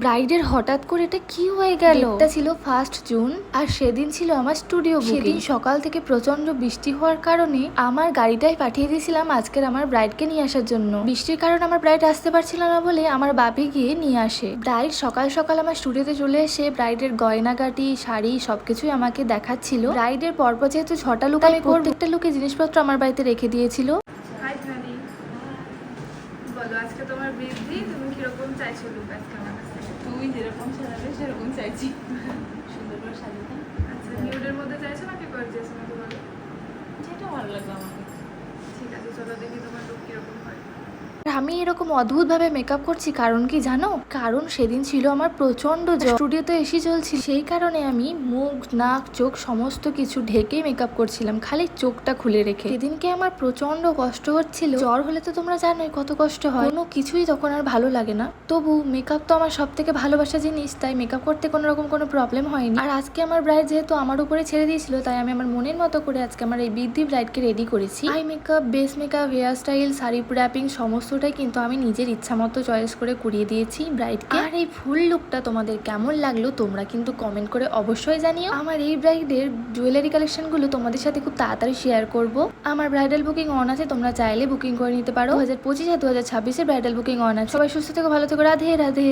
ব্রাইডের হঠাৎ করে এটা কি হয়ে গেল? এটা ছিল 1 জুন আর সেদিন ছিল আমার স্টুডিও বুকিং। সেদিন সকাল থেকে প্রচন্ড বৃষ্টি হওয়ার কারণে আমার গাড়িটাই পাঠিয়ে দিয়েছিলাম আজকের আমার ব্রাইডকে নিয়ে আসার জন্য। বৃষ্টির কারণে আমার ব্রাইড আসতে পারছিল না বলে আমার বাপি গিয়ে নিয়ে আসে। ব্রাইড সকাল সকাল আমার স্টুডিওতে চলে এসে ব্রাইডের গয়নাগাটি শাড়ি সবকিছুই আমাকে দেখাচ্ছিল। ব্রাইডের পরপর যেহেতু 6টা লুক আমি প্রত্যেকটা লুকে জিনিসপত্র আমার বাড়িতে রেখে দিয়েছিল। হাই ধ্বনি, বলো আজকে তোমার বৃদ্ধি, তুমি কিরকম চাইছো লুক আজকে আমার কাছে? তুই যেরকম সাজাবে সেরকম চাইছি, সুন্দর করে সাজাতে। আচ্ছা, নিউডের মধ্যে চাইছো নাকি গর্জিয়াস মধ্যে বলো? যেটা ভালো লাগবে আমাকে। ঠিক আছে, চলো দেখি তোমার লুক কিরকম হয়। আমি এরকম অদ্ভুত ভাবে মেকআপ করছি কারণ কি জানো? কারণ সেদিন ছিল আমার প্রচন্ড জ্বর, স্টুডিওতে এসি চলছিল, সেই কারণে আমি মুখ নাক চোখ সমস্ত কিছু ঢেকে মেকআপ করছিলাম, খালি চোখটা খুলে রেখে। সেদিনকে আমার প্রচন্ড কষ্ট হচ্ছিল। জ্বর হলে তো তোমরা জানোই কত কষ্ট হয়, কোনো কিছুই তখন আর ভালো লাগে না। তবু মেকআপ তো আমার সব থেকে ভালোবাসা জিনিস, তাই মেকআপ করতে কোনো রকম কোনো প্রবলেম হয়নি। আর আজকে আমার ব্রাইড যেহেতু আমার উপরে ছেড়ে দিয়েছিল, তাই আমি আমার মনের মতো করে আজকে আমার এই বৃদ্ধি ব্রাইডকে রেডি করেছি। Eye makeup, base makeup, hair style, sari wrapping সমস্তটাই কিন্তু আমি নিজের ইচ্ছা মতো চয়েস করে করিয়ে দিয়েছি ব্রাইডকে। আর এই ফুল লুকটা তোমাদের কেমন লাগলো তোমরা কিন্তু কমেন্ট করে অবশ্যই জানিও। আমার এই ব্রাইডের জুয়েলারি কালেকশন গুলো তোমাদের সাথে খুব তাড়াতাড়ি শেয়ার করব। আমার ব্রাইডাল বুকিং অন আছে, তোমরা চাইলে বুকিং করে নিতে পারো। 2025 আর 2026 এর ব্রাইডাল বুকিং অন আছে। সবাই সুস্থ থেকো, ভালো থেকো, রাধে রাধে।